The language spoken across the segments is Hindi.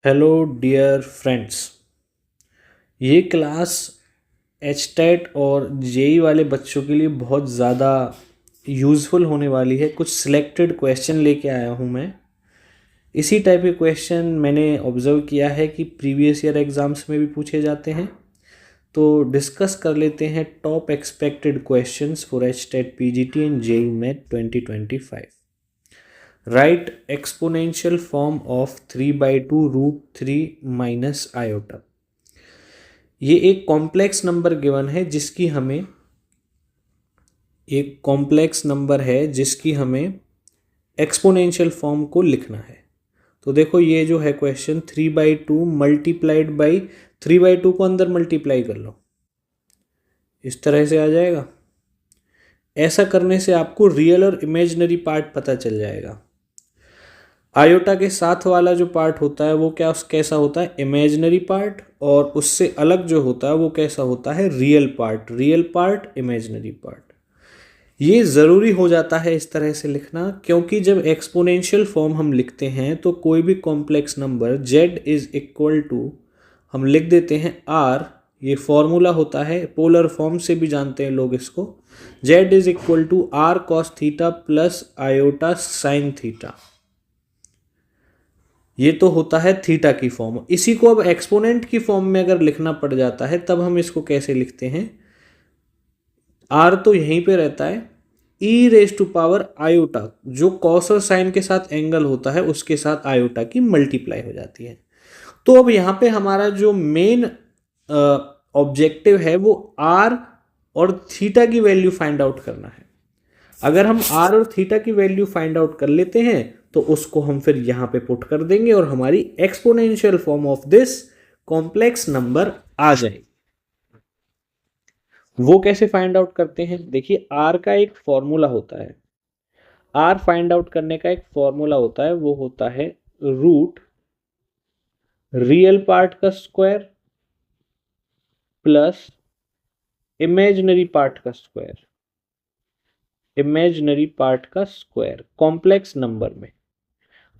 Hello dear friends. ये क्लास एचटेट और जेई वाले बच्चों के लिए बहुत ज़्यादा यूज़फुल होने वाली है। कुछ सिलेक्टेड क्वेश्चन लेके आया हूँ मैं। इसी टाइप के क्वेश्चन मैंने ऑब्ज़र्व किया है कि प्रीवियस ईयर एग्ज़ाम्स में भी पूछे जाते हैं। तो डिस्कस कर लेते हैं top expected questions for HTET PGT and JEE Main 2025। Right exponential form of 3/2√3 minus iota. ये एक कॉम्प्लेक्स नंबर गिवन है जिसकी हमें एक्सपोनेंशियल फॉर्म को लिखना है। तो देखो ये जो है क्वेश्चन 3/2 मल्टीप्लाइड बाई 3/2 को अंदर मल्टीप्लाई कर लो, इस तरह से आ जाएगा। ऐसा करने से आपको रियल और इमेजिनरी पार्ट पता चल जाएगा। आयोटा के साथ वाला जो पार्ट होता है वो कैसा होता है, इमेजिनरी पार्ट, और उससे अलग जो होता है वो कैसा होता है, रियल पार्ट इमेजिनरी पार्ट। ये ज़रूरी हो जाता है इस तरह से लिखना, क्योंकि जब एक्सपोनेंशियल फॉर्म हम लिखते हैं तो कोई भी complex number z is equal to हम लिख देते हैं r। ये फॉर्मूला होता है, पोलर फॉर्म से भी जानते हैं लोग इसको। z is equal to r cos theta plus iota sine theta. ये तो होता है थीटा की फॉर्म। इसी को अब एक्सपोनेंट की फॉर्म में अगर लिखना पड़ जाता है तब हम इसको कैसे लिखते हैं, आर तो यहीं पे रहता है, e raise to power iota, जो कॉस और साइन के साथ एंगल होता है उसके साथ आयोटा की मल्टीप्लाई हो जाती है। तो अब यहाँ पे हमारा जो मेन ऑब्जेक्टिव है वो आर और थीटा की वैल्यू फाइंड आउट करना है। अगर हम आर और थीटा की वैल्यू फाइंड आउट कर लेते हैं तो उसको हम फिर यहां पे पुट कर देंगे और हमारी exponential form of this complex number आ जाएगी। वो कैसे फाइंड आउट करते हैं, देखिए आर का एक फॉर्मूला होता है। आर फाइंड आउट करने का एक फॉर्मूला होता है, वो होता है रूट रियल पार्ट का स्क्वायर प्लस इमेजिनरी पार्ट का स्क्वायर कॉम्प्लेक्स नंबर में।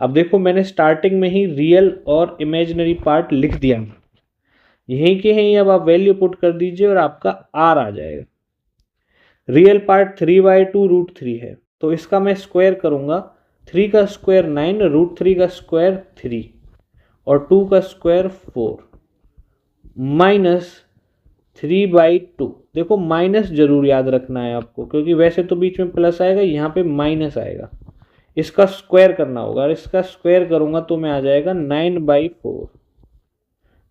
अब देखो मैंने स्टार्टिंग में ही रियल और इमेजिनरी पार्ट लिख दिया, यहीं के यहीं अब आप वैल्यू पुट कर दीजिए और आपका आर आ जाएगा। रियल पार्ट 3/2√3 है, तो इसका मैं स्क्वायर करूंगा। 3 का स्क्वायर 9, √3 का स्क्वायर 3 और 2 का स्क्वायर 4 माइनस 3/2। देखो माइनस जरूर याद रखना है आपको, क्योंकि वैसे तो बीच में प्लस आएगा, यहाँ पे माइनस आएगा। इसका स्क्वायर करना होगा और इसका स्क्वायर करूंगा तो मैं आ जाएगा 9/4।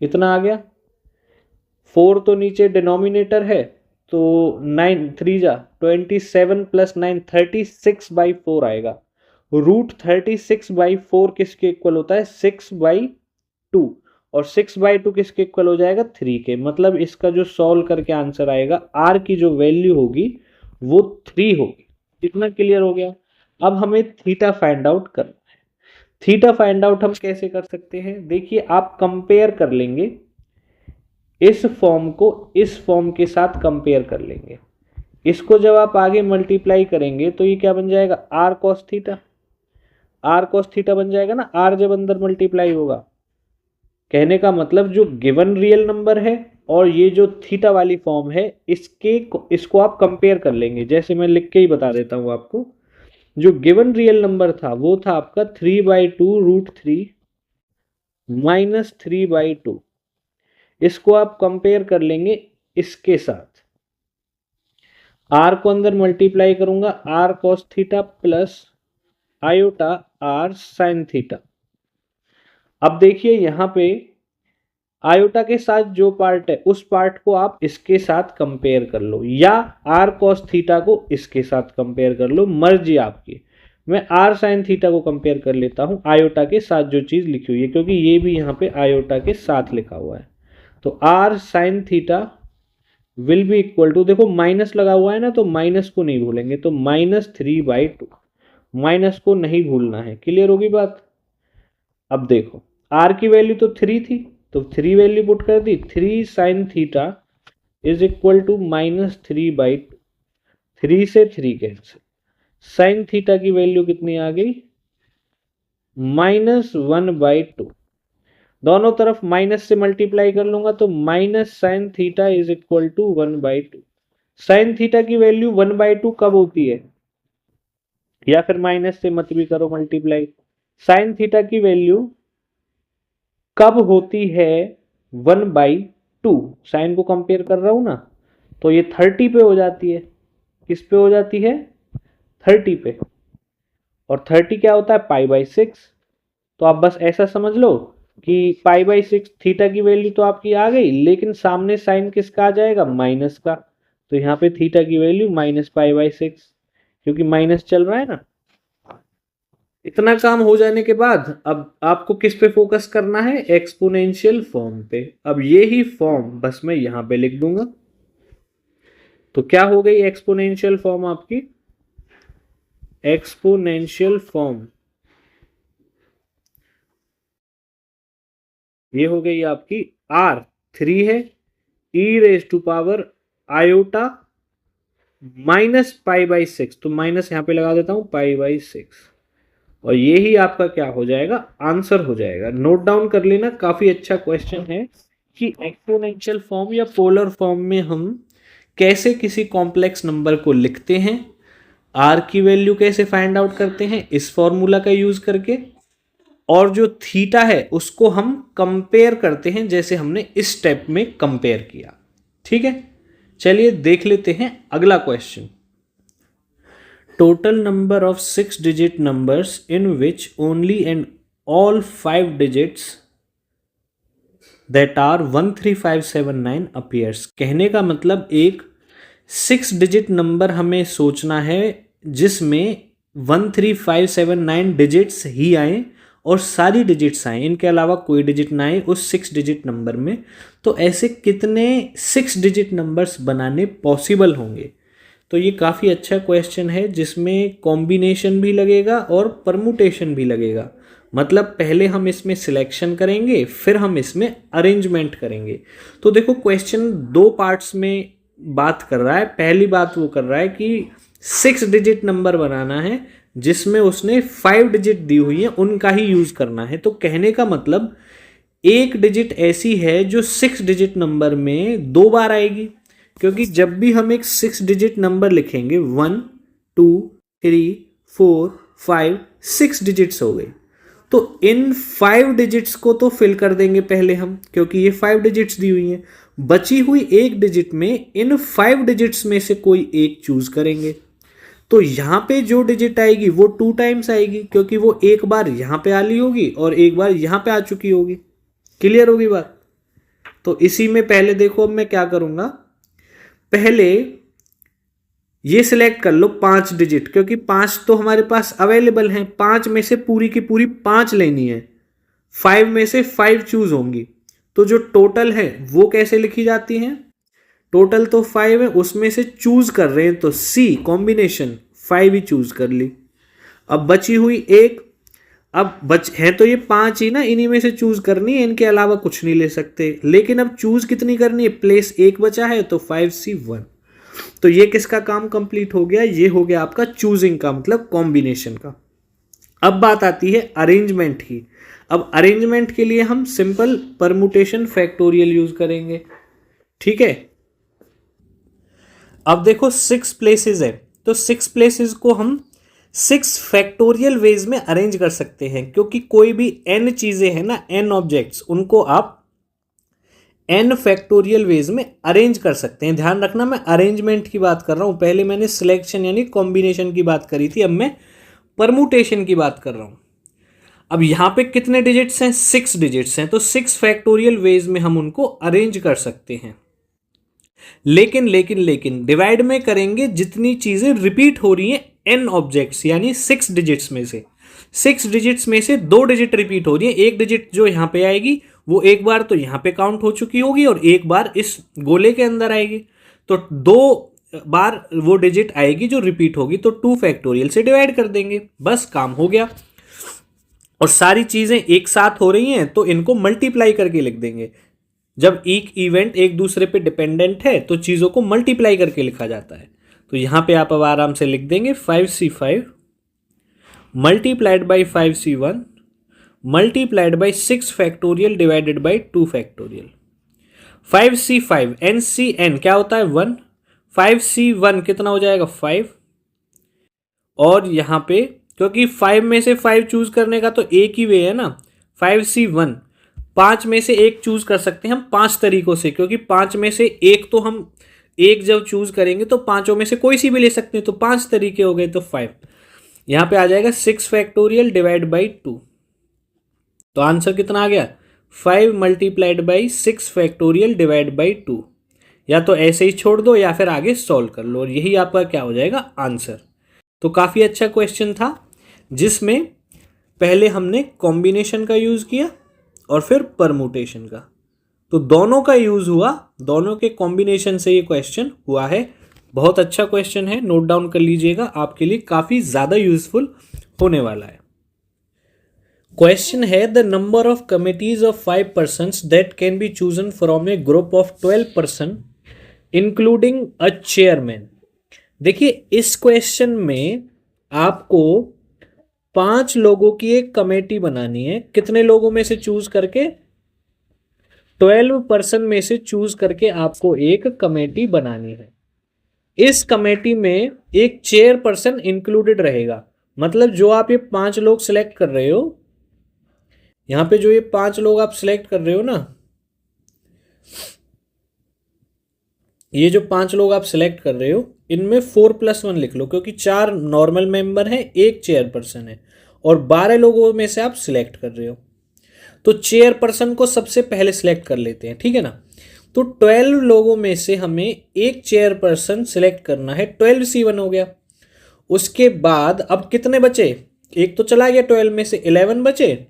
इतना आ गया। 4 तो नीचे डिनोमिनेटर है, तो 9 3 जा 27 प्लस 9 36/4 आएगा। √36/4 किसके इक्वल होता है, 6/2, और 6/2 किसके इक्वल हो जाएगा, 3 के। मतलब इसका जो सॉल्व करके आंसर आएगा, आर की जो वैल्यू होगी वो 3 होगी। इतना क्लियर हो गया। अब हमें थीटा फाइंड आउट करना है। थीटा फाइंड आउट हम कैसे कर सकते हैं, देखिए आप कंपेयर कर लेंगे, इस फॉर्म को इस फॉर्म के साथ कंपेयर कर लेंगे। इसको जब आप आगे मल्टीप्लाई करेंगे तो ये क्या बन जाएगा, r cos theta. R cos theta बन जाएगा ना, आर जब अंदर मल्टीप्लाई होगा। कहने का मतलब जो गिवन रियल नंबर है और ये जो थीटा वाली फॉर्म है, इसको आप कंपेयर कर लेंगे। जैसे मैं लिख के ही बता देता हूं आपको, जो गिवन रियल नंबर था वो था आपका 3/2√3 माइनस 3/2। इसको आप कंपेयर कर लेंगे इसके साथ। आर को अंदर मल्टीप्लाई करूंगा, r cos theta plus iota r sine theta. अब देखिए यहां पे आयोटा के साथ जो पार्ट है उस पार्ट को आप इसके साथ कंपेयर कर लो, या आर कॉस थीटा को इसके साथ कंपेयर कर लो, मर्जी आपकी। मैं आर साइन थीटा को कंपेयर कर लेता हूं आयोटा के साथ जो चीज लिखी हुई है, क्योंकि ये भी यहाँ पे आयोटा के साथ लिखा हुआ है। तो r sine theta will be equal to, देखो माइनस लगा हुआ है ना, तो माइनस को नहीं भूलेंगे, तो -3/2। माइनस को नहीं भूलना है, क्लियर होगी बात। अब देखो आर की वैल्यू तो 3 थी, तो 3 वैल्यू पुट कर दी, 3 sine theta is equal to -3/2। 3 से 3 कैंसिल, साइन थीटा की वैल्यू कितनी आ गई, -1/2। दोनों तरफ माइनस से मल्टीप्लाई कर लूंगा तो minus sine theta is equal to 1/2। Sine theta की वैल्यू 1/2 कब होती है, या फिर माइनस से मत भी करो मल्टीप्लाई, साइन थीटा की वैल्यू कब होती है 1/2। साइन को कंपेयर कर रहा हूं ना, तो ये 30 पे हो जाती है। किस पे हो जाती है, 30 पे। और 30 क्या होता है, π/6। तो आप बस ऐसा समझ लो कि π/6 थीटा की वैल्यू तो आपकी आ गई, लेकिन सामने साइन किसका आ जाएगा, माइनस का। तो यहाँ पे थीटा की वैल्यू -π/6, क्योंकि माइनस चल रहा है ना। इतना काम हो जाने के बाद अब आपको किस पे फोकस करना है, एक्सपोनेंशियल फॉर्म पे। अब ये ही फॉर्म बस मैं यहां पे लिख दूंगा। तो क्या हो गई एक्सपोनेंशियल फॉर्म आपकी, एक्सपोनेंशियल फॉर्म ये हो गई आपकी R3 है e⁻⁰ -π/6। तो माइनस यहां पे लगा देता हूं π/6, और ये ही आपका क्या हो जाएगा, आंसर हो जाएगा। नोट डाउन कर लेना, काफी अच्छा क्वेश्चन है कि एक्सपोनेंशियल फॉर्म या पोलर फॉर्म में हम कैसे किसी कॉम्प्लेक्स नंबर को लिखते हैं, आर की वैल्यू कैसे फाइंड आउट करते हैं इस फॉर्मूला का यूज करके, और जो थीटा है उसको हम कंपेयर करते हैं जैसे हमने इस स्टेप में कंपेयर किया। ठीक है, चलिए देख लेते हैं अगला question. Total number of 6-digit numbers in which only and all 5 digits that are 13579 appears। कहने का मतलब एक 6 डिजिट नंबर हमें सोचना है जिसमें 13579 डिजिट्स ही आए और सारी डिजिट्स आए, इनके अलावा कोई डिजिट ना आए उस 6 डिजिट नंबर में। तो ऐसे कितने 6 डिजिट नंबर्स बनाने पॉसिबल होंगे। तो ये काफ़ी अच्छा क्वेश्चन है जिसमें कॉम्बिनेशन भी लगेगा और परमुटेशन भी लगेगा। मतलब पहले हम इसमें सिलेक्शन करेंगे, फिर हम इसमें अरेंजमेंट करेंगे। तो देखो क्वेश्चन दो पार्ट्स में बात कर रहा है। पहली बात वो कर रहा है कि 6 डिजिट नंबर बनाना है जिसमें उसने 5 डिजिट दी हुई है, उनका ही यूज करना है। तो कहने का मतलब एक डिजिट ऐसी है जो 6 डिजिट नंबर में 2 बार आएगी, क्योंकि जब भी हम एक 6 डिजिट नंबर लिखेंगे 1 2 3 4 5 6 डिजिट्स हो गए, तो इन 5 डिजिट्स को तो फिल कर देंगे पहले हम, क्योंकि ये 5 डिजिट्स दी हुई हैं। बची हुई एक डिजिट में इन 5 डिजिट्स में से कोई एक चूज करेंगे। तो यहां पे जो डिजिट आएगी वो 2 टाइम्स आएगी, क्योंकि वो एक बार यहां पे आ ली होगी और एक बार यहां पे आ चुकी होगी। क्लियर होगी बात। तो इसी में पहले देखो अब मैं क्या करूंगा, पहले ये सिलेक्ट कर लो 5 डिजिट, क्योंकि 5 तो हमारे पास अवेलेबल हैं। 5 में से पूरी की पूरी 5 लेनी है, 5 में से 5 चूज होंगी। तो जो टोटल है वो कैसे लिखी जाती है, टोटल तो 5 है, उसमें से चूज कर रहे हैं तो सी कॉम्बिनेशन 5 ही चूज कर ली। अब बची हुई एक, अब है तो ये 5 ही ना, इन्हीं में से चूज करनी है, इनके अलावा कुछ नहीं ले सकते। लेकिन अब चूज कितनी करनी है, प्लेस एक बचा है तो 5C1। तो ये किसका काम कंप्लीट हो गया, ये हो गया आपका चूजिंग का, मतलब कॉम्बिनेशन का। अब बात आती है अरेंजमेंट की। अब अरेंजमेंट के लिए हम सिंपल परमुटेशन फैक्टोरियल यूज करेंगे। ठीक है, अब देखो 6 प्लेसेस है, तो 6 प्लेसेस को हम 6 फैक्टोरियल वेज में अरेंज कर सकते हैं, क्योंकि कोई भी n चीजें हैं ना, n ऑब्जेक्ट्स, उनको आप n फैक्टोरियल वेज में अरेंज कर सकते हैं। ध्यान रखना मैं अरेंजमेंट की बात कर रहा हूं, पहले मैंने सिलेक्शन यानी कॉम्बिनेशन की बात करी थी, अब मैं परमुटेशन की बात कर रहा हूं। अब यहां पे कितने डिजिट्स हैं, 6 डिजिट्स हैं, तो 6 फैक्टोरियल वेज में हम उनको अरेंज कर सकते हैं। लेकिन डिवाइड में करेंगे जितनी चीजें रिपीट हो रही हैं n ऑब्जेक्ट्स यानी 6 डिजिट्स में से। 6 डिजिट्स में से 2 डिजिट रिपीट हो रही है, एक डिजिट जो यहां पे आएगी वो एक बार तो यहां पे काउंट हो चुकी होगी और एक बार इस गोले के अंदर आएगी। तो 2 बार वो डिजिट आएगी जो रिपीट होगी, तो 2 फैक्टोरियल से डिवाइड कर देंगे, बस काम हो गया। और सारी चीजें एक साथ हो रही हैं तो इनको मल्टीप्लाई करके लिख देंगे। जब एक इवेंट एक दूसरे पे डिपेंडेंट है तो चीजों को मल्टीप्लाई करके लिखा जाता है। तो यहां पे आप अब आराम से लिख देंगे 5C5 multiplied by 5C1 multiplied by 6 factorial divided by 2 factorial. 5c5 NCN क्या होता है 1, 5c1 कितना हो जाएगा 5, और यहां पे क्योंकि 5 में से 5 चूज करने का तो एक ही वे है ना, 5c1 5 में से एक चूज कर सकते हैं हम 5 तरीकों से, क्योंकि 5 में से एक तो हम एक जब चूज करेंगे तो पांचों में से कोई सी भी ले सकते हैं, तो 5 तरीके हो गए, तो 5 यहां पे आ जाएगा 6 फैक्टोरियल डिवाइड बाई 2। तो आंसर कितना आ गया 5 multiplied by 6 factorial divide by 2। या तो ऐसे ही छोड़ दो या फिर आगे सॉल्व कर लो, और यही आपका क्या हो जाएगा आंसर। तो काफ़ी अच्छा क्वेश्चन था, जिसमें पहले हमने कॉम्बिनेशन का यूज़ किया और फिर परमुटेशन का, तो दोनों का यूज़ हुआ, दोनों के कॉम्बिनेशन से ये क्वेश्चन हुआ है। बहुत अच्छा क्वेश्चन है, नोट डाउन कर लीजिएगा, आपके लिए काफ़ी ज़्यादा यूजफुल होने वाला है। क्वेश्चन है the number of committees of 5 persons that can be chosen from A group of 12 person including a chairman. देखिए इस क्वेश्चन में आपको 5 लोगों की एक कमेटी बनानी है। कितने लोगों में से चूज करके 12 person में से चूज करके आपको एक कमेटी बनानी है। इस कमेटी में एक चेयरपर्सन इंक्लूडेड रहेगा, मतलब जो आप ये 5 लोग सिलेक्ट कर रहे हो, यहां पे जो ये 5 लोग आप सिलेक्ट कर रहे हो ना, ये जो 5 लोग आप सिलेक्ट कर रहे हो, इनमें 4+1 लिख लो, क्योंकि 4 नॉर्मल मेंबर हैं, एक चेयरपर्सन है, और 12 लोगों में से आप सिलेक्ट कर रहे हो। तो चेयरपर्सन को सबसे पहले सिलेक्ट कर लेते हैं, ठीक है ना। तो 12 लोगों में से हमें एक चेयरपर्सन सिलेक्ट करना है, 12c1 हो गया। उसके बाद अब कितने बचे, एक तो चला गया 12 में से, 11 बचे।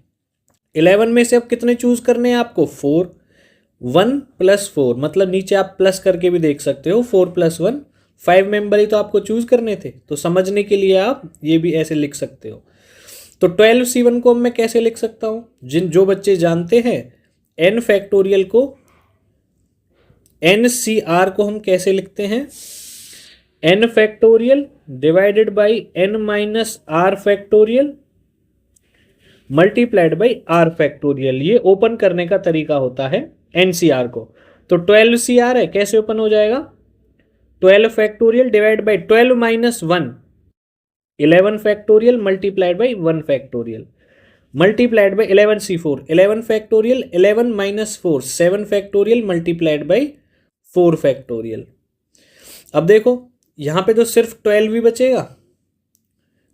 11 में से अब कितने चूज करने हैं आपको 4, 1 + 4, मतलब नीचे आप प्लस करके भी देख सकते हो, 4 + 1 5 मेंबर ही तो आपको चूज करने थे। तो समझने के लिए आप ये भी ऐसे लिख सकते हो। तो 12c1 को मैं कैसे लिख सकता हूं, जो बच्चे जानते हैं n फैक्टोरियल को, NCR को हम कैसे लिखते हैं, n factorial divided by n - r factorial multiplied by r factorial. ये ओपन करने का तरीका होता है NCR को। तो 12CR है, कैसे ओपन हो जाएगा, 12 factorial divide by 12 - 1 11 factorial multiplied by 1 factorial multiplied by 11c4 11 factorial 11 - 4 7 factorial multiplied by 4 factorial. अब देखो यहां पे तो सिर्फ 12 ही बचेगा,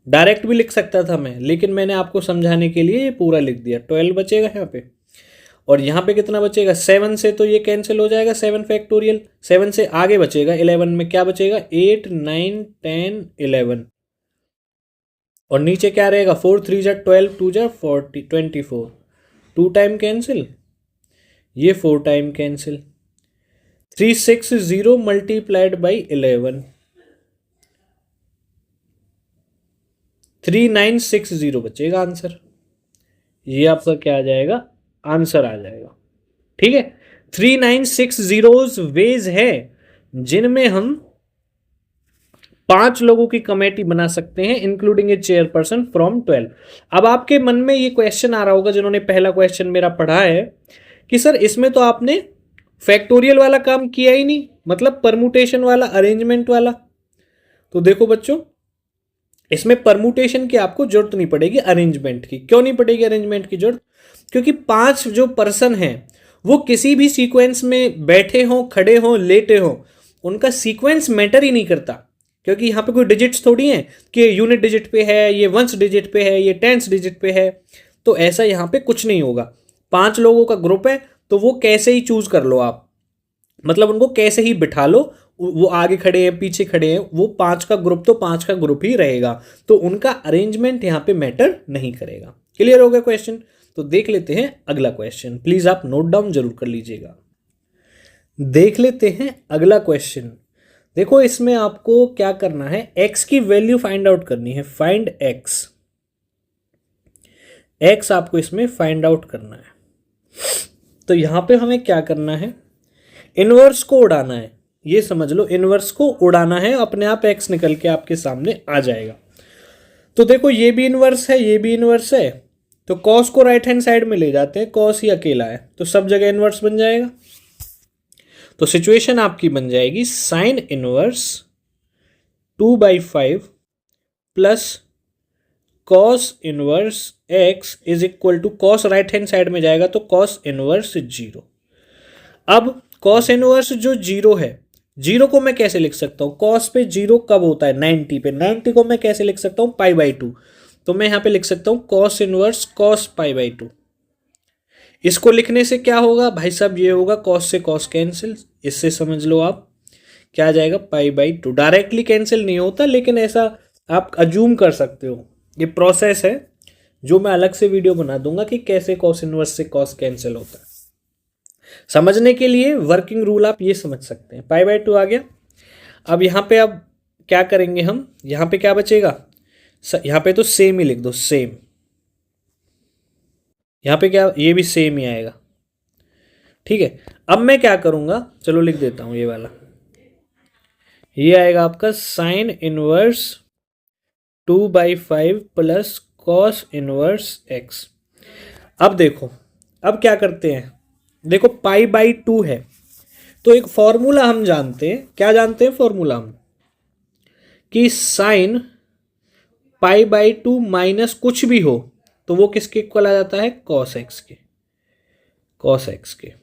डायरेक्ट भी लिख सकता था मैं, लेकिन मैंने आपको समझाने के लिए ये पूरा लिख दिया। 12 बचेगा यहाँ पे, और यहाँ पे कितना बचेगा 7 से, तो ये कैंसिल हो जाएगा 7 फैक्टोरियल। 7 से आगे बचेगा 11 में क्या बचेगा 8 9 10 11, और नीचे क्या रहेगा 4 3 जा 12 2 जा 40 24, 2 टाइम कैंसिल, ये 4 टाइम कैंसिल, 360 मल्टीप्लाइड बाई 11 3960 बचेगा आंसर। ये आपका क्या आ जाएगा आंसर आ जाएगा, ठीक है। 3960 वेज है जिनमें हम 5 लोगों की कमेटी बना सकते हैं, इंक्लूडिंग ए चेयरपर्सन फ्रॉम 12। अब आपके मन में ये क्वेश्चन आ रहा होगा, जिन्होंने पहला क्वेश्चन मेरा पढ़ा है, कि सर इसमें तो आपने फैक्टोरियल वाला काम किया ही नहीं, मतलब परमुटेशन वाला, अरेंजमेंट वाला। तो देखो बच्चों, इसमें परमुटेशन की आपको जरूरत नहीं पड़ेगी, अरेंजमेंट की। क्यों नहीं पड़ेगी अरेंजमेंट की जरूरत, क्योंकि 5 जो पर्सन हैं वो किसी भी सीक्वेंस में बैठे हों, खड़े हों, लेटे हों, उनका सीक्वेंस मैटर ही नहीं करता, क्योंकि यहाँ पे कोई डिजिट्स थोड़ी हैं कि यूनिट डिजिट पे है, ये वंस डिजिट पे है, ये टेंस डिजिट पे है। तो ऐसा यहाँ पे कुछ नहीं होगा। 5 लोगों का ग्रुप है, तो वो कैसे ही चूज कर लो आप, मतलब उनको कैसे ही बिठा लो, वो आगे खड़े हैं पीछे खड़े हैं, वो 5 का ग्रुप तो 5 का ग्रुप ही रहेगा, तो उनका अरेंजमेंट यहाँ पे मैटर नहीं करेगा। क्लियर हो गया क्वेश्चन। तो देख लेते हैं अगला क्वेश्चन, प्लीज आप नोट डाउन जरूर कर लीजिएगा। देख लेते हैं अगला क्वेश्चन। देखो इसमें आपको क्या करना है, x की वैल्यू फाइंड आउट करनी है, फाइंड x आपको इसमें फाइंड आउट करना है। तो यहां पे हमें क्या करना है, इनवर्स को उड़ाना है, ये समझ लो, इनवर्स को उड़ाना है, अपने आप x निकल के आपके सामने आ जाएगा। तो देखो ये भी इनवर्स है, ये भी इनवर्स है, तो कॉस को राइट हैंड साइड में ले जाते हैं, कॉस ही अकेला है तो सब जगह इनवर्स बन जाएगा। तो सिचुएशन आपकी बन जाएगी sine inverse 2/5 plus cos inverse x is equal to, cos right hand side में जाएगा तो कॉस इनवर्स 0। अब कॉस इनवर्स जो 0 है, 0 को मैं कैसे लिख सकता हूँ, कॉस पे 0 कब होता है 90 पे, 90 को मैं कैसे लिख सकता हूँ π/2, तो मैं यहाँ पे लिख सकता हूँ कॉस इनवर्स cos π/2। इसको लिखने से क्या होगा भाई साहब, ये होगा कॉस से कॉस कैंसिल, इससे समझ लो आप क्या आ जाएगा π/2। डायरेक्टली कैंसिल नहीं होता लेकिन ऐसा आप अज्यूम कर सकते हो, ये प्रोसेस है जो मैं अलग से वीडियो बना दूंगा कि कैसे कॉस इनवर्स से कॉस कैंसिल होता है। समझने के लिए वर्किंग रूल आप ये समझ सकते हैं, π/2 आ गया। अब यहाँ पे अब क्या करेंगे हम, यहाँ पे क्या बचेगा, यहाँ पे तो सेम ही लिख दो, सेम, यहाँ पे क्या, ये भी सेम ही आएगा, ठीक है। अब मैं क्या करूँगा, चलो लिख देता हूँ ये वाला, ये आएगा आपका sign inverse 2/5 plus cos inverse x। अब देखो, अब क्या करते हैं, देखो π/2 है तो एक फॉर्मूला हम जानते हैं, क्या जानते हैं फॉर्मूला हम, कि साइन π/2 माइनस कुछ भी हो तो वो किसके इक्वल आ जाता है, cos x के, cos x के,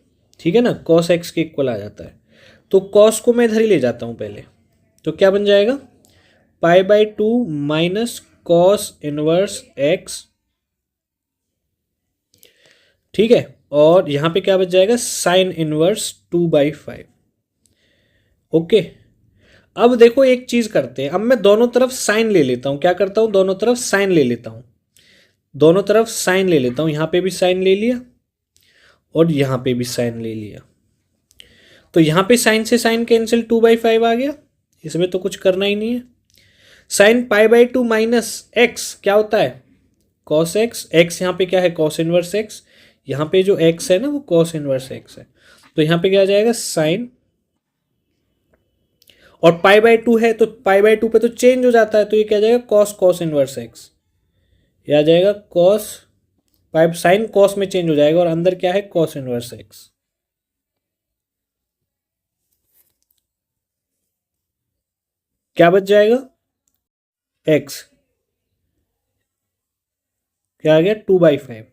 ठीक है ना, cos x के इक्वल आ जाता है। तो cos को मैं इधर ही ले जाता हूं पहले, तो क्या बन जाएगा π/2 माइनस cos इनवर्स x, ठीक है, और यहां पे क्या बच जाएगा साइन इनवर्स 2/5। ओके, अब देखो एक चीज करते हैं, अब मैं दोनों तरफ साइन ले लेता हूं, क्या करता हूं, दोनों तरफ साइन ले लेता हूं, दोनों तरफ साइन ले लेता हूं, यहां पे भी साइन ले लिया और यहां पे भी साइन ले लिया, तो यहां पे साइन से साइन कैंसिल 2/5 आ गया, इसमें तो कुछ करना ही नहीं है। साइन π/2 माइनस x क्या होता है, cos x, x यहाँ पे क्या है cos इनवर्स x, यहाँ पे जो x है ना वो cos इनवर्स x है, तो यहाँ पे क्या आ जाएगा साइन, और π/2 है तो π/2 पे तो चेंज हो जाता है, तो ये क्या आ जाएगा cos इनवर्स x, ये आ जाएगा cos, साइन cos में चेंज हो जाएगा और अंदर क्या है cos इनवर्स x। क्या बच जाएगा x, क्या आ गया 2/5,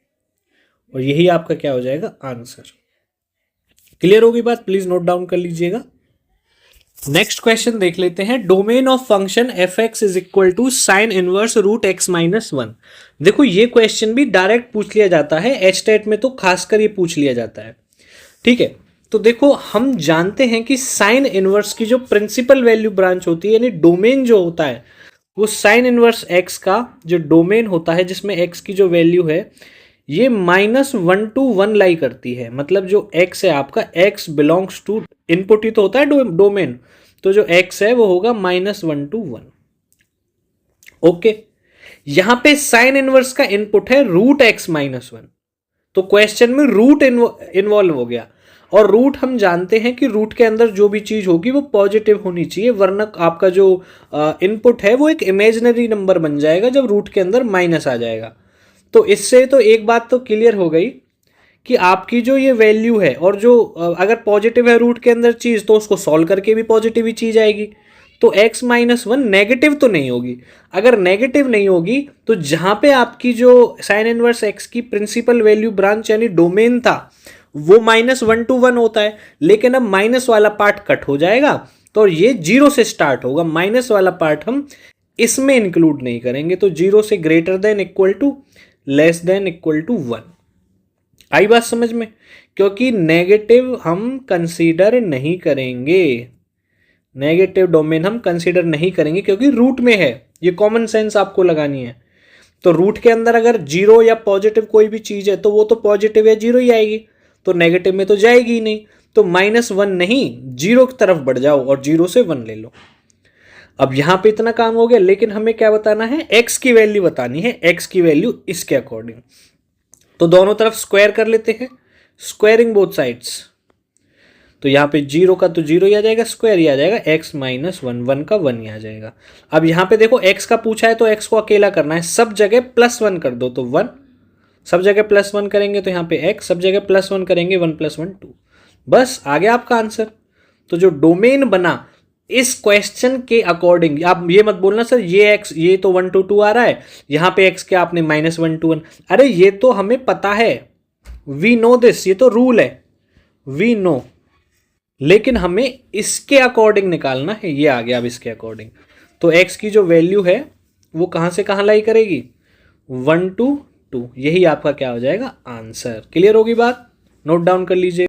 और यही आपका क्या हो जाएगा आंसर। क्लियर होगी बात, प्लीज नोट डाउन कर लीजिएगा। नेक्स्ट क्वेश्चन देख लेते हैं, domain of function f x is equal to sine inverse root x minus 1। देखो ये क्वेश्चन भी डायरेक्ट पूछ लिया जाता है, एचटेट में तो खासकर ये पूछ लिया जाता है, ठीक है। तो देखो हम जानते हैं कि साइन इनवर्स की जो प्रिंसिपल वैल्यू ब्रांच होती है, यानी डोमेन जो होता है वो साइन इनवर्स एक्स का जो डोमेन होता है, जिसमें एक्स की जो वैल्यू है ये -1 to 1 लाई करती है, मतलब जो x है आपका, x बिलोंग्स टू, इनपुट ही तो होता है डोमेन, तो जो x है वो होगा -1 to 1। ओके, यहां पे साइन इनवर्स का इनपुट है रूट x -1, तो क्वेश्चन में रूट इन्वॉल्व हो गया, और रूट हम जानते हैं कि रूट के अंदर जो भी चीज होगी वो पॉजिटिव होनी चाहिए, वरना आपका जो इनपुट है वो एक इमेजिनरी नंबर बन जाएगा जब रूट के अंदर माइनस आ जाएगा। तो इससे तो एक बात तो क्लियर हो गई कि आपकी जो ये वैल्यू है, और जो अगर पॉजिटिव है रूट के अंदर चीज तो उसको सॉल्व करके भी पॉजिटिव ही चीज आएगी, तो x -1 नेगेटिव तो नहीं होगी। अगर नेगेटिव नहीं होगी तो जहां पे आपकी जो साइन इनवर्स x की प्रिंसिपल वैल्यू ब्रांच यानी डोमेन था वो -1 to 1 होता है, लेकिन अब माइनस वाला पार्ट कट हो जाएगा तो ये 0 से स्टार्ट होगा, माइनस वाला पार्ट हम इसमें इंक्लूड नहीं करेंगे, तो 0 से greater than equal to less than equal to 1। आई बात समझ में, क्योंकि नेगेटिव हम कंसीडर नहीं करेंगे, नेगेटिव डोमेन हम कंसीडर नहीं करेंगे क्योंकि रूट में है, ये कॉमन सेंस आपको लगानी है। तो रूट के अंदर अगर 0 या पॉजिटिव कोई भी चीज है तो वो तो पॉजिटिव या 0 ही आएगी, तो नेगेटिव में तो जाएगी ही नहीं, तो -1 नहीं 0 की तरफ बढ़ जाओ और 0 से 1 ले लो। अब यहां पे इतना काम हो गया, लेकिन हमें क्या बताना है, x की वैल्यू बतानी है, x की वैल्यू इसके अकॉर्डिंग। तो दोनों तरफ स्क्वायर कर लेते हैं, स्क्वायरिंग बोथ साइड्स, तो यहाँ पे 0 का तो 0 ही आ जाएगा, स्क्वायर ही आ जाएगा, x -1, 1 का 1 ही आ जाएगा। अब यहाँ पे देखो x का पूछा है तो x को अकेला करना है, सब जगह +1 कर दो तो 1, सब जगह +1 करेंगे तो यहाँ पे x, सब जगह +1 करेंगे 1 + 1 2, बस आ गया आपका आंसर। तो जो डोमेन बना इस क्वेश्चन के अकॉर्डिंग, आप ये मत बोलना सर ये x ये तो 1 to 2 आ रहा है, यहाँ पे x क्या आपने -1 to 1, अरे ये तो हमें पता है, वी नो दिस, ये तो रूल है, वी नो, लेकिन हमें इसके अकॉर्डिंग निकालना है। ये आ गया अब इसके अकॉर्डिंग, तो x की जो वैल्यू है वो कहाँ से कहाँ लाई करेगी, 1 to 2, यही आपका क्या हो जाएगा आंसर। क्लियर होगी बात, नोट डाउन कर लीजिए।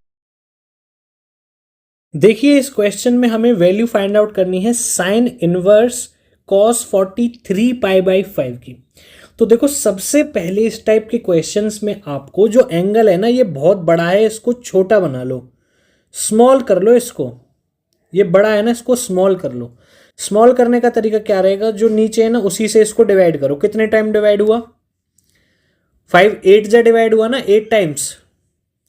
देखिए इस क्वेश्चन में हमें वैल्यू फाइंड आउट करनी है sine inverse cos 43 pi by 5 की। तो देखो सबसे पहले इस टाइप के क्वेश्चंस में आपको जो एंगल है ना ये बहुत बड़ा है, इसको छोटा बना लो, स्मॉल कर लो इसको, ये बड़ा है ना इसको स्मॉल कर लो। स्मॉल करने का तरीका क्या रहेगा, जो नीचे है ना उसी से इसको डिवाइड करो। कितने टाइम डिवाइड हुआ, 5 8 जा डिवाइड हुआ ना, 8 टाइम्स,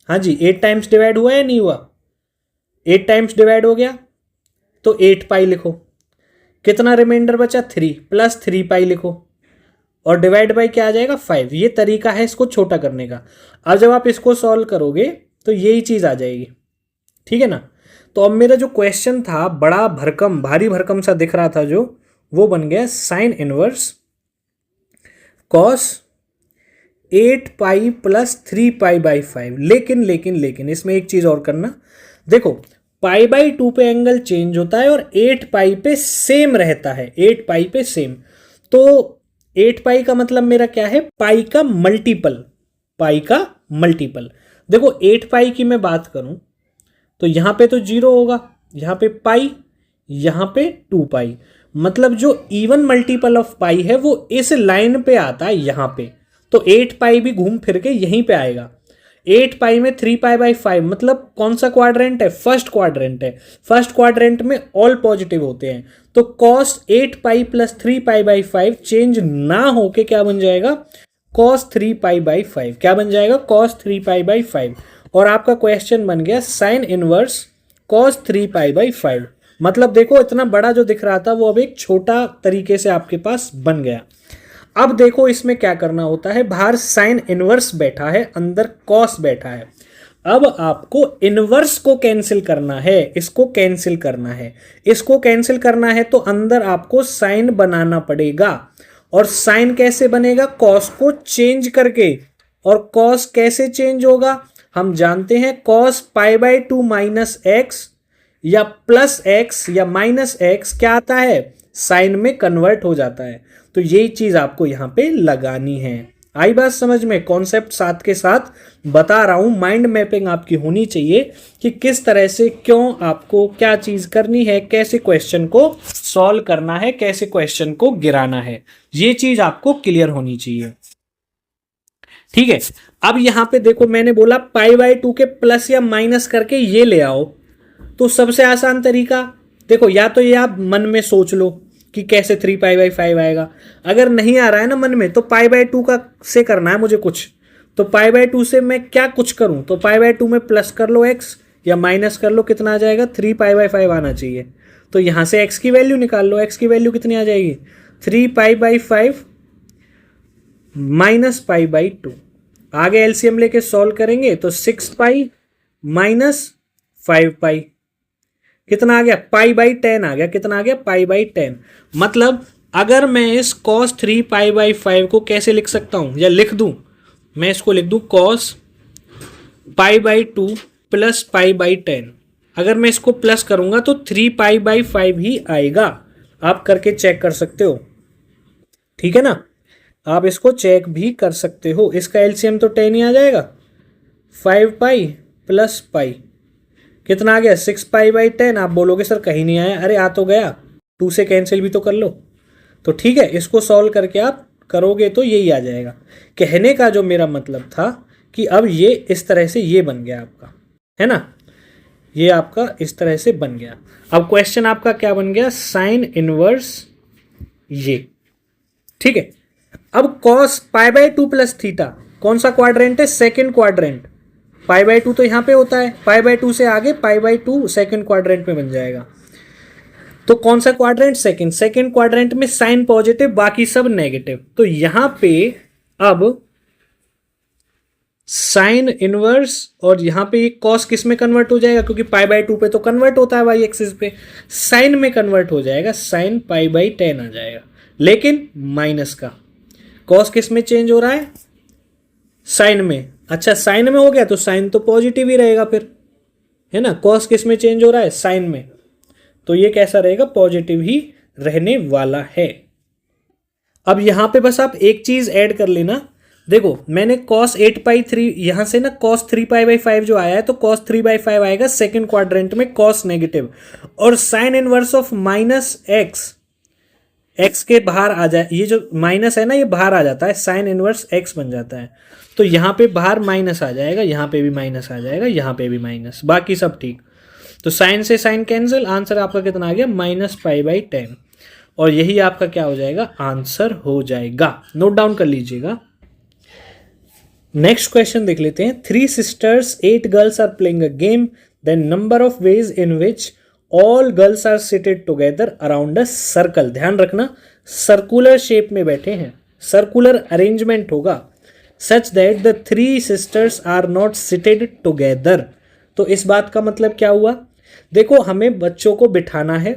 हाँ जी 8 टाइम्स डिवाइड हुआ या नहीं हुआ, 8 टाइम्स डिवाइड हो गया तो 8 पाई लिखो, कितना रिमाइंडर बचा 3 प्लस 3 पाई लिखो, और डिवाइड बाई क्या आ जाएगा 5। ये तरीका है इसको छोटा करने का। अब जब आप इसको सॉल्व करोगे तो यही चीज़ आ जाएगी, ठीक है ना। तो अब मेरा जो क्वेश्चन था बड़ा भरकम भारी भरकम सा दिख रहा था जो, वो बन गया sine inverse cos 8 pi plus 3 pi by 5। लेकिन लेकिन लेकिन इसमें एक चीज़ और करना, देखो पाई बाई 2 पे एंगल चेंज होता है और 8 पाई पे सेम रहता है, 8 पाई पे सेम। तो 8 पाई का मतलब मेरा क्या है, पाई का मल्टीपल, पाई का मल्टीपल। देखो 8 पाई की मैं बात करूं तो यहां पे तो 0 होगा, यहां पे पाई, यहां पे 2 पाई, मतलब जो इवन मल्टीपल ऑफ पाई है वो इस लाइन पे आता है यहां पे। तो 8 पाई भी घूम फिर के यहीं पे आएगा। 8 पाई में 3 पाई बाई 5, मतलब कौन सा क्वाड्रेंट है, फर्स्ट क्वाड्रेंट है। फर्स्ट क्वाड्रेंट में ऑल पॉजिटिव होते हैं, तो cos 8 pi plus 3 pi by 5 change ना होके क्या बन जाएगा, कॉस 3 पाई बाई 5। क्या बन जाएगा, कॉस 3 पाई बाई 5। और आपका क्वेश्चन बन गया sine inverse cos 3 pi by 5। मतलब देखो इतना बड़ा जो दिख रहा था वो अब एक छोटा तरीके से आपके पास बन गया। अब देखो इसमें क्या करना होता है, बाहर साइन इनवर्स बैठा है, अंदर कॉस बैठा है। अब आपको इनवर्स को कैंसिल करना है, इसको कैंसिल करना है, इसको कैंसिल करना है, तो अंदर आपको साइन बनाना पड़ेगा। और साइन कैसे बनेगा, कॉस को चेंज करके। और कॉस कैसे चेंज होगा, हम जानते हैं cos pi by 2 minus x या प्लस एक्स या माइनस एक्स क्या आता है, साइन में कन्वर्ट हो जाता है। तो यही चीज आपको यहां पे लगानी है। आई बात समझ में, कॉन्सेप्ट साथ के साथ बता रहा हूं, माइंड मैपिंग आपकी होनी चाहिए कि किस तरह से क्यों आपको क्या चीज करनी है, कैसे क्वेश्चन को सॉल्व करना है, कैसे क्वेश्चन को गिराना है, ये चीज आपको क्लियर होनी चाहिए, ठीक है। अब यहां पे देखो मैंने बोला पाई बाई 2 के प्लस या माइनस करके ये ले आओ, तो सबसे आसान तरीका देखो, या तो ये आप मन में सोच लो कि कैसे 3 पाई बाई 5 आएगा। अगर नहीं आ रहा है ना मन में, तो पाई बाई 2 का से करना है मुझे कुछ, तो पाई बाई 2 से मैं क्या कुछ करूं, तो पाई बाई 2 में प्लस कर लो x या माइनस कर लो, कितना आ जाएगा 3 पाई बाई 5 आना चाहिए। तो यहां से x की वैल्यू निकाल लो, x की वैल्यू कितनी आ जाएगी 3 pi by 5 minus pi by 2। आगे एलसीएम लेके सॉल्व करेंगे तो 6 पाई माइनस 5 पाई, कितना आ गया पाई बाई 10 आ गया, कितना आ गया पाई बाई 10। मतलब अगर मैं इस cos 3 पाई बाई 5 को कैसे लिख सकता हूं, या लिख दूं, मैं इसको लिख दूं cos pi by 2 plus pi by 10। अगर मैं इसको प्लस करूंगा तो 3 पाई बाई 5 ही आएगा, आप करके चेक कर सकते हो, ठीक है ना, आप इसको चेक भी कर सकते हो। इसका एलसीएम तो 10 ही आ जाएगा, 5 पाई प्लस पाई कितना आ गया 6 पाई बाई 10। आप बोलोगे सर कहीं नहीं आया, अरे आ तो गया, 2 से कैंसिल भी तो कर लो। तो ठीक है, इसको सॉल्व करके आप करोगे तो यही आ जाएगा। कहने का जो मेरा मतलब था कि अब ये इस तरह से ये बन गया आपका, है ना, ये आपका इस तरह से बन गया। अब क्वेश्चन आपका क्या बन गया, साइन इनवर्स ये, ठीक है। अब cos pi by 2 plus theta कौन सा क्वाड्रेंट है, सेकेंड क्वाड्रेंट। पाई बाई 2 तो यहां पे होता है, पाई बाई 2 से आगे पाई बाई 2 सेकेंड क्वाड्रेंट में बन जाएगा। तो कौन सा क्वाड्रेंट, सेकेंड। सेकेंड क्वाड्रेंट में साइन पॉजिटिव बाकी सब नेगेटिव। तो यहां पे अब साइन इनवर्स, और यहां पे ये कॉस किस में कन्वर्ट हो जाएगा, क्योंकि पाई बाई 2 पे तो कन्वर्ट होता है वाई एक्सिस पे, साइन में कन्वर्ट हो जाएगा, साइन पाई बाई 10 आ जाएगा, लेकिन माइनस का। कॉस किस में चेंज हो रहा है, साइन में। अच्छा साइन में हो गया तो साइन तो पॉजिटिव ही रहेगा फिर, है ना। कॉस किस में चेंज हो रहा है, साइन में, तो ये कैसा रहेगा, पॉजिटिव ही रहने वाला है। अब यहां पे बस आप एक चीज ऐड कर लेना, देखो मैंने cos 8 पाई 3 यहां से ना cos 3 पाई बाई 5 जो आया है, तो cos 3 बाई 5 आएगा सेकेंड क्वाड्रेंट में cos नेगेटिव, और sine inverse of minus x, x के बाहर आ जाए, ये जो माइनस है ना ये बाहर आ जाता है, साइन इनवर्स एक्स बन जाता है, तो यहां पे बाहर माइनस आ जाएगा, यहां पे भी माइनस आ जाएगा, यहां पे भी माइनस, बाकी सब ठीक। तो साइन से साइन कैंसिल, आंसर आपका कितना आ गया, माइनस पाई बाई 10, और यही आपका क्या हो जाएगा, आंसर हो जाएगा। नोट डाउन कर लीजिएगा। नेक्स्ट क्वेश्चन देख लेते हैं। 3 sisters 8 girls are playing a game, then number of ways in which all girls are seated together around a circle। ध्यान रखना सर्कुलर शेप में बैठे हैं, सर्कुलर अरेंजमेंट होगा, such that the 3 sisters are not seated together। तो इस बात का मतलब क्या हुआ, देखो हमें बच्चों को बिठाना है,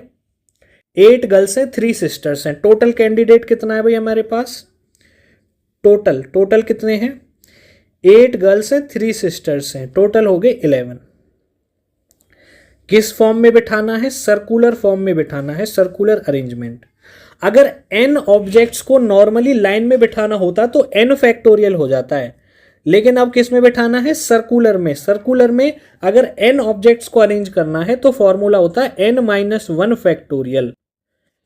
8 गर्ल्स हैं 3 सिस्टर्स हैं, टोटल कैंडिडेट कितना है भाई हमारे पास, टोटल कितने हैं, 8 गर्ल्स हैं 3 सिस्टर्स हैं, टोटल हो गए 11। किस फॉर्म में बिठाना है, सर्कुलर फॉर्म में बिठाना है, सर्कुलर अरेंजमेंट। अगर n ऑब्जेक्ट्स को नॉर्मली लाइन में बिठाना होता तो n फैक्टोरियल हो जाता है, लेकिन अब किस में बिठाना है, सर्कुलर में। सर्कुलर में अगर n ऑब्जेक्ट्स को अरेंज करना है तो फॉर्मूला होता है n minus 1 factorial,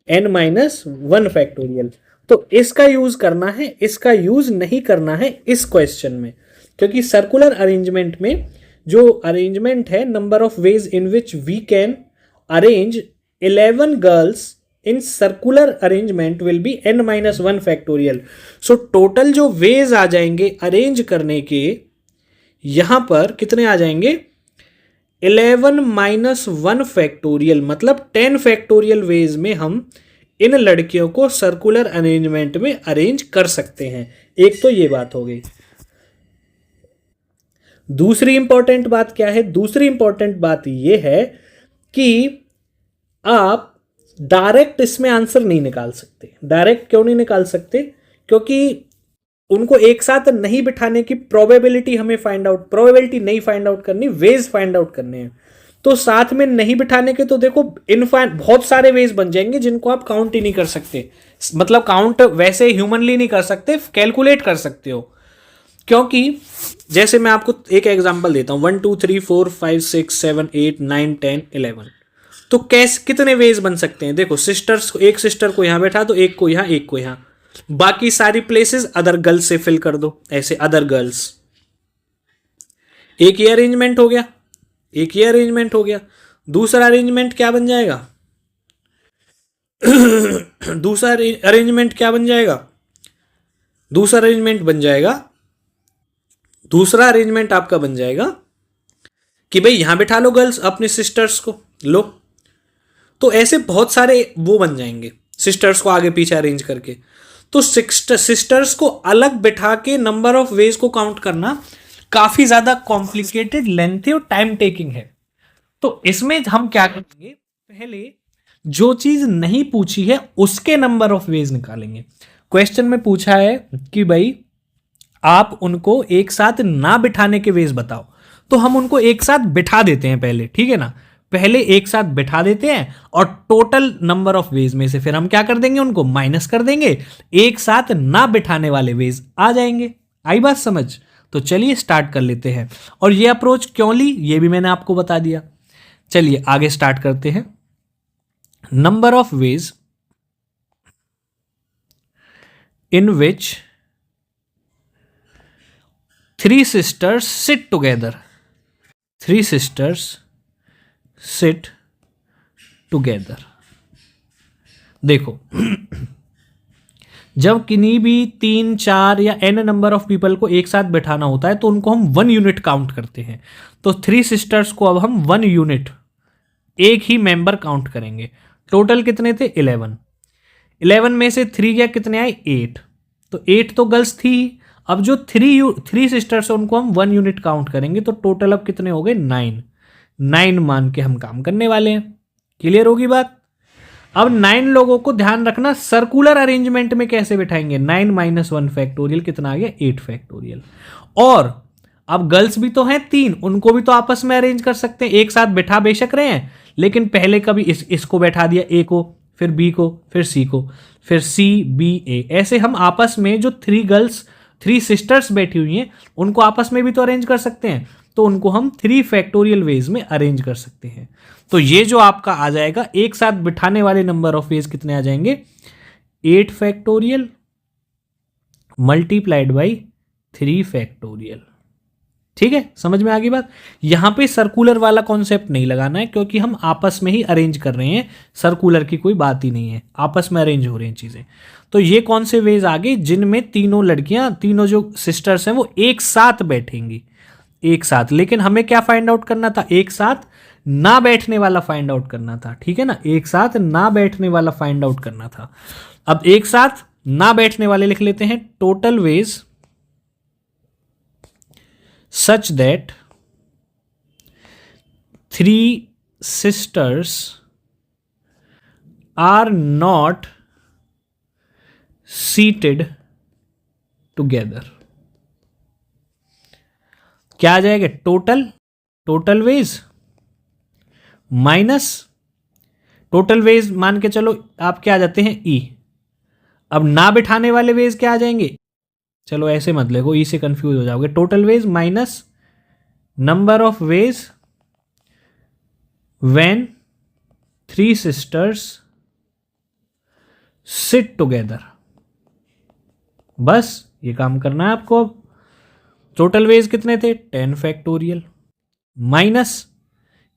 n minus 1 factorial. तो इसका यूज करना है, इसका यूज नहीं करना है इस क्वेश्चन में, क्योंकि सर्कुलर अरेंजमेंट में जो अरेंजमेंट है, number of ways in which we can arrange 11 girls in circular arrangement will be n minus 1 factorial. So total जो वेज आ जाएंगे अरेंज करने के, यहां पर कितने आ जाएंगे, 11 माइनस 1 फैक्टोरियल, मतलब 10 फैक्टोरियल वेज में हम इन लड़कियों को सर्कुलर अरेंजमेंट में अरेंज कर सकते हैं। एक तो ये बात हो गई। दूसरी इंपॉर्टेंट बात क्या है, दूसरी इंपॉर्टेंट बात ये है कि आप डायरेक्ट इसमें आंसर नहीं निकाल सकते। डायरेक्ट क्यों नहीं निकाल सकते, क्योंकि उनको एक साथ नहीं बिठाने की प्रोबेबिलिटी हमें प्रोबेबिलिटी नहीं फाइंड आउट करनी, वेज फाइंड आउट करने हैं। तो साथ में नहीं बिठाने के तो देखो बहुत सारे वेज बन जाएंगे जिनको आप काउंट ही नहीं कर सकते, मतलब काउंट वैसे ह्यूमनली नहीं कर सकते, कैलकुलेट कर सकते हो। क्योंकि जैसे मैं आपको एक एग्जांपल देता हूं, 1 2 3 4 5 6 7 8 9 10 11, तो कैसे कितने वेज बन सकते हैं, देखो सिस्टर्स को, एक सिस्टर को यहां बैठा तो एक को यहां, एक को यहां, बाकी सारी प्लेसेस अदर गर्ल्स से फिल कर दो, ऐसे अदर गर्ल्स। एक ये अरेंजमेंट हो गया, एक ये अरेंजमेंट हो गया। दूसरा अरेंजमेंट क्या बन जाएगा दूसरा अरेंजमेंट क्या बन जाएगा, दूसरा अरेंजमेंट बन जाएगा, दूसरा अरेंजमेंट आपका बन जाएगा कि भाई यहां बिठा लो गर्ल्स अपने सिस्टर्स को, लो। तो ऐसे बहुत सारे वो बन जाएंगे, सिस्टर्स को आगे पीछे अरेंज करके। तो सिस्टर्स को अलग बिठा के नंबर ऑफ वेज को काउंट करना काफी ज्यादा कॉम्प्लिकेटेड, लेंथी और टाइम टेकिंग है। तो इसमें हम क्या करेंगे, पहले जो चीज नहीं पूछी है उसके नंबर ऑफ वेज निकालेंगे। क्वेश्चन में पूछा है कि भाई आप उनको एक साथ ना बिठाने के वेज बताओ, तो हम उनको एक साथ बिठा देते हैं पहले, ठीक है ना, पहले एक साथ बिठा देते हैं और टोटल नंबर ऑफ वेज में से फिर हम क्या कर देंगे, उनको माइनस कर देंगे, एक साथ ना बिठाने वाले वेज आ जाएंगे। आई बात समझ? तो चलिए स्टार्ट कर लेते हैं। और ये अप्रोच क्यों ली ये भी मैंने आपको बता दिया। चलिए आगे स्टार्ट करते हैं। Number of ways in which 3 sisters sit together, 3 sisters sit together। देखो जब किन्हीं भी 3 4 या n नंबर ऑफ पीपल को एक साथ बैठाना होता है तो उनको हम 1 यूनिट काउंट करते हैं। तो 3 सिस्टर्स को अब हम 1 यूनिट, एक ही मेंबर काउंट करेंगे। टोटल कितने थे, 11। 11 में से 3 क्या कितने आए, 8। तो 8 तो गर्ल्स थी, अब जो थ्री सिस्टर्स है उनको हम 1 यूनिट काउंट करेंगे, तो टोटल अब कितने हो गए 9 मान के हम काम करने वाले हैं। क्लियर होगी बात। अब 9 लोगों को ध्यान रखना सर्कुलर अरेंजमेंट में कैसे बिठाएंगे। 9 - 1 फैक्टोरियल कितना आ गया 8 फैक्टोरियल। और अब गर्ल्स भी तो हैं 3, उनको भी तो आपस में अरेंज कर सकते हैं, एक साथ बैठा बेशक रहे हैं, लेकिन पहले कभी इसको बैठा दिया ए को, फिर बी को, फिर सी को, फिर सी बी ए, ऐसे हम आपस में जो 3 सिस्टर्स बैठी हुई हैं उनको आपस में भी तो अरेंज कर सकते हैं, तो उनको हम 3 फैक्टोरियल वेज में अरेंज कर सकते हैं। तो ये जो आपका आ जाएगा एक साथ बिठाने वाले नंबर ऑफ वेज कितने आ जाएंगे 8 फैक्टोरियल मल्टीप्लाइड बाई 3 फैक्टोरियल। ठीक है, समझ में आ गई बात। यहां पे सर्कुलर वाला कॉन्सेप्ट नहीं लगाना है क्योंकि हम आपस में ही अरेंज कर रहे हैं, सर्कुलर की कोई बात ही नहीं है, आपस में अरेंज हो रही हैं चीजें। तो ये कौन से वेज आ गए जिनमें तीनों लड़कियां, तीनों जो सिस्टर्स हैं वो एक साथ बैठेंगी, एक साथ। लेकिन हमें क्या फाइंड आउट करना था, एक साथ ना बैठने वाला फाइंड आउट करना था। ठीक है ना, एक साथ ना बैठने वाला फाइंड आउट करना था। अब एक साथ ना बैठने वाले लिख लेते हैं total veg such that 3 sisters are not seated together। क्या आ जाएगा total ways minus total ways मान के चलो आप क्या आ जाते हैं ई। अब ना बिठाने वाले वेज क्या आ जाएंगे, चलो ऐसे मत लिखो, ई से कंफ्यूज हो जाओगे। Total ways minus number of ways when 3 sisters sit together. बस ये काम करना है आपको। अब टोटल वेज कितने थे 10 factorial minus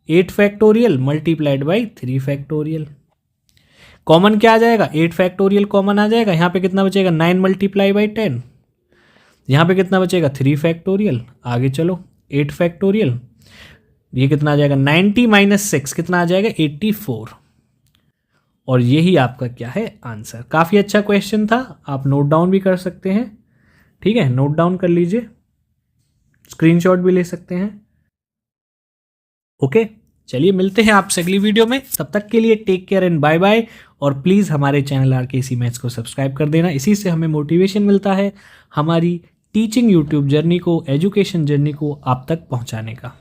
8 factorial multiplied by 3 factorial. Common क्या आ जाएगा 8 फैक्टोरियल कॉमन आ जाएगा, यहां पे कितना बचेगा 9 मल्टीप्लाई बाई 10, यहां पे कितना बचेगा 3 फैक्टोरियल। आगे चलो 8 फैक्टोरियल, ये कितना आ जाएगा 90 - 6 कितना आ जाएगा 84। और यही आपका क्या है आंसर। काफी अच्छा क्वेश्चन था, आप नोट डाउन भी कर सकते हैं। ठीक है, नोट डाउन कर लीजिए, स्क्रीनशॉट भी ले सकते हैं। ओके, चलिए मिलते हैं आपसे अगली वीडियो में, तब तक के लिए take care and bye bye. और प्लीज़ हमारे चैनल RKC मैथ्स को सब्सक्राइब कर देना, इसी से हमें मोटिवेशन मिलता है हमारी टीचिंग यूट्यूब जर्नी को, एजुकेशन जर्नी को आप तक पहुंचाने का।